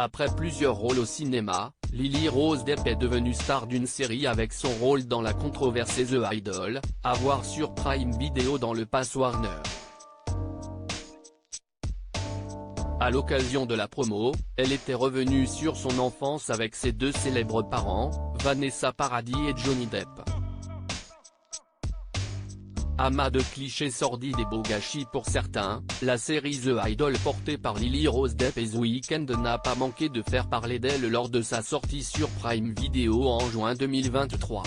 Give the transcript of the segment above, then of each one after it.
Après plusieurs rôles au cinéma, Lily Rose Depp est devenue star d'une série avec son rôle dans la controversée The Idol, à voir sur Prime Video dans le Pass Warner. À l'occasion de la promo, elle était revenue sur son enfance avec ses deux célèbres parents, Vanessa Paradis et Johnny Depp. Amas de clichés sordides et beaux gâchis pour certains, la série The Idol portée par Lily Rose Depp et The Weeknd n'a pas manqué de faire parler d'elle lors de sa sortie sur Prime Video en juin 2023.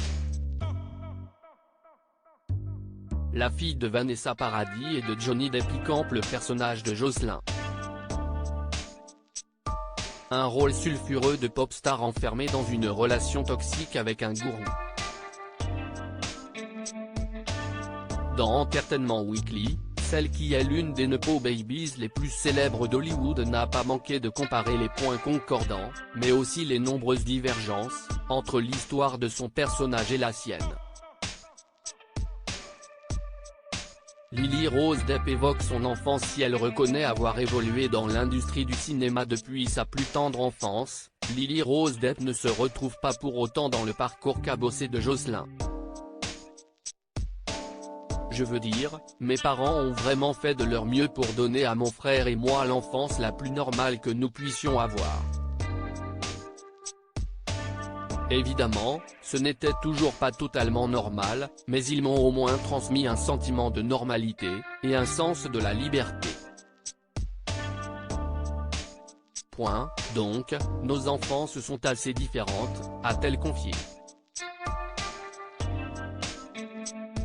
La fille de Vanessa Paradis et de Johnny Depp y campe le personnage de Jocelyn. Un rôle sulfureux de pop star enfermé dans une relation toxique avec un gourou. Dans Entertainment Weekly, celle qui est l'une des Nepo Babies les plus célèbres d'Hollywood n'a pas manqué de comparer les points concordants, mais aussi les nombreuses divergences, entre l'histoire de son personnage et la sienne. Lily Rose Depp évoque son enfance si elle reconnaît avoir évolué dans l'industrie du cinéma depuis sa plus tendre enfance. Lily Rose Depp ne se retrouve pas pour autant dans le parcours cabossé de Jocelyn. Je veux dire, mes parents ont vraiment fait de leur mieux pour donner à mon frère et moi l'enfance la plus normale que nous puissions avoir. Évidemment, ce n'était toujours pas totalement normal, mais ils m'ont au moins transmis un sentiment de normalité, et un sens de la liberté. Donc, nos enfances sont assez différentes, a-t-elle confié.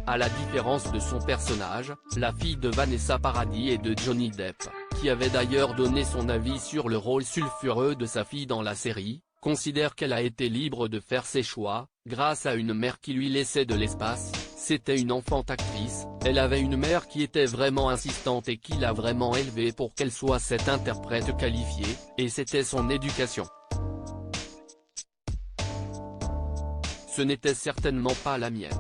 À la différence de son personnage, la fille de Vanessa Paradis et de Johnny Depp, qui avait d'ailleurs donné son avis sur le rôle sulfureux de sa fille dans la série, considère qu'elle a été libre de faire ses choix, grâce à une mère qui lui laissait de l'espace. C'était une enfant actrice, elle avait une mère qui était vraiment insistante et qui l'a vraiment élevée pour qu'elle soit cette interprète qualifiée, et c'était son éducation. Ce n'était certainement pas la mienne.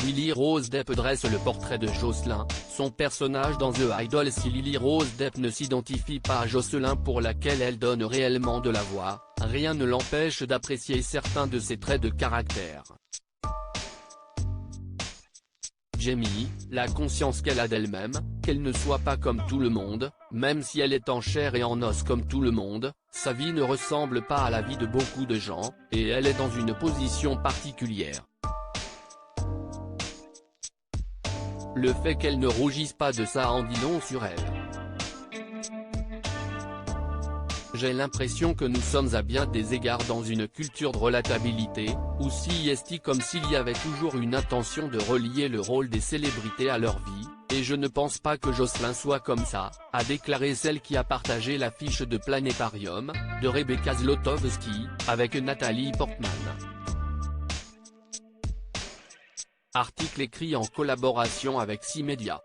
Lily Rose Depp dresse le portrait de Jocelyn, son personnage dans The Idol. Si Lily Rose Depp ne s'identifie pas à Jocelyn pour laquelle elle donne réellement de la voix, rien ne l'empêche d'apprécier certains de ses traits de caractère. Jamie, la conscience qu'elle a d'elle-même, qu'elle ne soit pas comme tout le monde, même si elle est en chair et en os comme tout le monde, sa vie ne ressemble pas à la vie de beaucoup de gens, et elle est dans une position particulière. Le fait qu'elle ne rougisse pas de ça en dit long sur elle. J'ai l'impression que nous sommes à bien des égards dans une culture de relatabilité, où si est comme s'il y avait toujours une intention de relier le rôle des célébrités à leur vie, et je ne pense pas que Jocelyn soit comme ça, a déclaré celle qui a partagé l'affiche de Planétarium, de Rebecca Zlotowski, avec Nathalie Portman. Article écrit en collaboration avec 6 médias.